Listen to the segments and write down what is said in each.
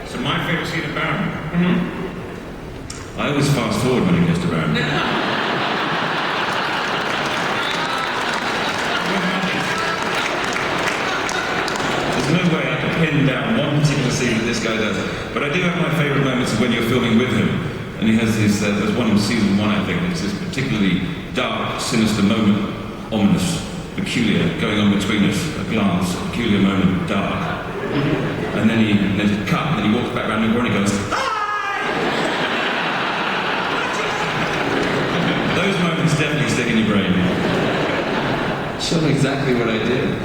So my favourite scene of Baron. I always fast forward when it gets to Baron. There's no way I can pin down one particular scene that this guy does. But I do have my favourite moments of when you're filming with him. And he has this, there's one in season 1, I think, it's this particularly dark, sinister moment, ominous, peculiar, going on between us, a glance, a peculiar moment, dark. And then there's a cut, and then he walks back around the corner and he goes, "Hi!" Those moments definitely stick in your brain. Show me exactly what I did.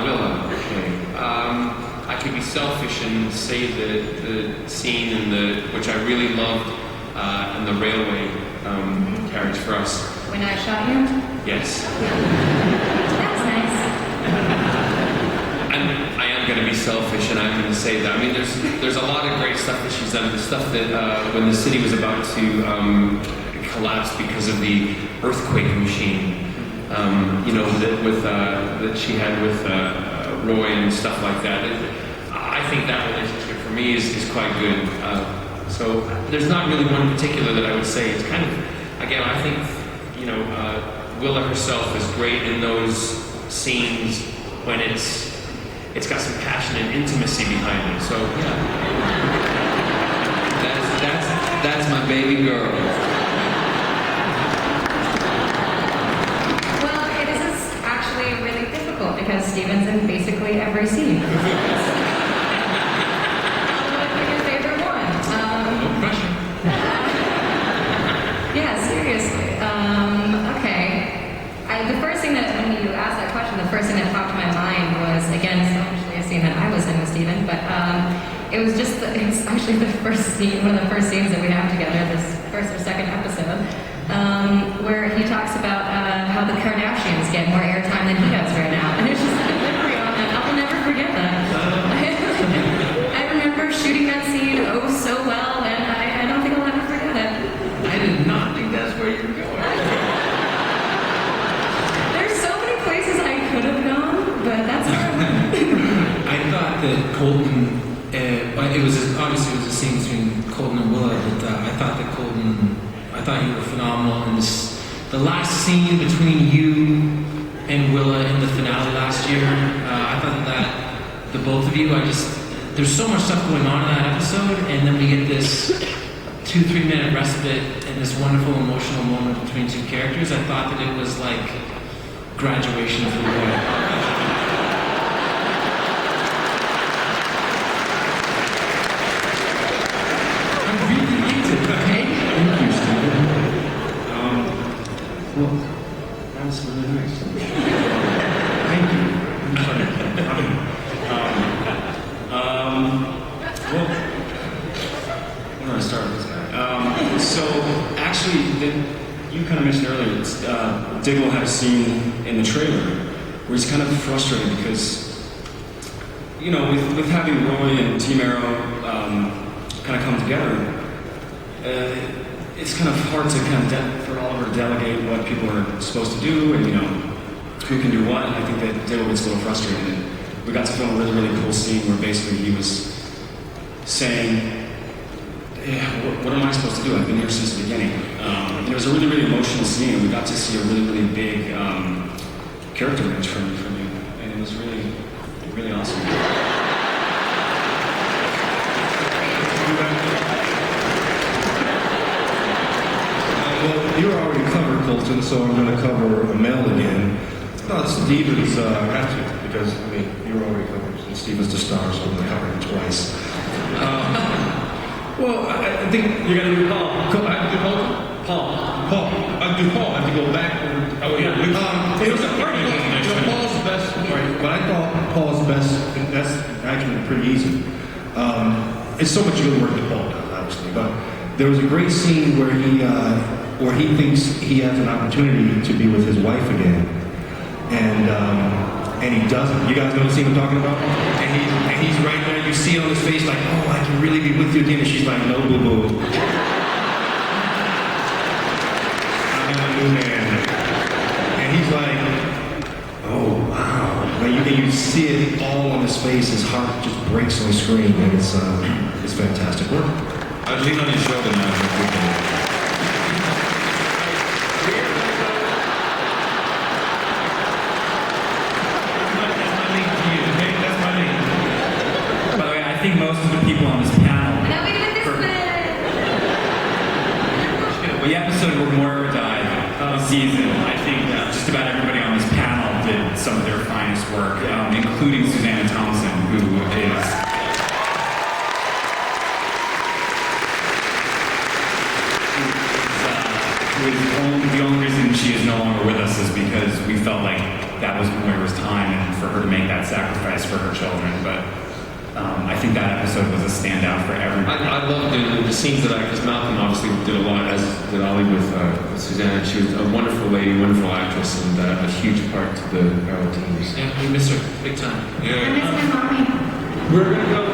Willa, okay. I could be selfish and say that the scene which I really loved in the railway carriage for us. When I shot you? Yes. That was nice. And I am going to be selfish, and I'm going to say that. I mean, there's a lot of great stuff that she's done. The stuff that when the city was about to collapse because of the earthquake machine, that she had with Roy and stuff like that. I think that relationship for me is quite good. So there's not really one particular that I would say. It's kind of, again, I think, Willa herself is great in those scenes when it's got some passion and intimacy behind it. So yeah, that's my baby girl. Well, it is actually really difficult because Steven's in basically every scene. What would be your favorite one? No pressure. Yeah, seriously. Okay. The first thing that, when you asked that question, the first thing that popped to my mind was, again, selfishly a scene that I was in with Steven, but it's actually the first scene, one of the first scenes that we have together, this first or second episode, where he talks about how the Kardashians get more airtime than he does right now. And it's just the delivery on that. I'll never forget that. I remember shooting that scene so well, and I don't think I'll ever forget it. I did not think that's where you were going. There's so many places I could have gone, but that's where I went. I thought that Colton, obviously it was a scene between Colton and Willa, but I thought you were phenomenal in this. The last scene between you and Willa in the finale last year, I thought that the both of you, there's so much stuff going on in that episode, and then we get this 2-3 minute respite and this wonderful emotional moment between two characters. I thought that it was like graduation for Willa. Well, that's really nice. Thank you. I'm sorry. Well, where do I start with this guy? So, actually, you kind of mentioned earlier, Diggle had a scene in the trailer where he's kind of frustrated because, with having Roy and Team Arrow kind of come together, it's kind of hard to for Oliver to delegate what people are supposed to do and, who can do what. And I think that Diggle gets a little frustrated. And we got to film a really, really cool scene where basically he was saying, what am I supposed to do? I've been here since the beginning. And it was a really, really emotional scene, and we got to see a really, really big character range from you. And it was really, really awesome. Well, you already covered Colton, so I'm going to cover Mel again. No, it's Steven's have to, because, you were already covered. Steven's the star, so I'm going to cover him twice. Well, I think you're going to do Paul. I have to do Paul. I have to go back. Paul's best, right? But I thought Paul's best, and that's actually pretty easy. It's so much good work that Paul does, obviously, but there was a great scene where he thinks he has an opportunity to be with his wife again, and he doesn't. You guys know the scene I'm talking about? And he's right there. You see it on his face, like, oh, I can really be with you again. And she's like, no, boo boo. I'm a new man. And he's like, oh wow. Like you see it all on his face. His heart just breaks on screen, and it's fantastic work. I'll lean on your shoulder now. By the way, I think most of the people on this panel, I know we did this the episode where Moira died this season, I think just about everybody on this panel did some of their finest work, including Susanna Thompson, who is the only reason she is no longer with us is because we felt like that was Moira's time and for her to make that sacrifice for her children. But I think that episode was a standout for everybody. I love the scenes that because Malcolm obviously did a lot, as did Ollie with Susanna. She was a wonderful lady, wonderful actress, and a huge part to the Arrow teams. Yeah, we miss her big time. I miss my mommy. We're going to go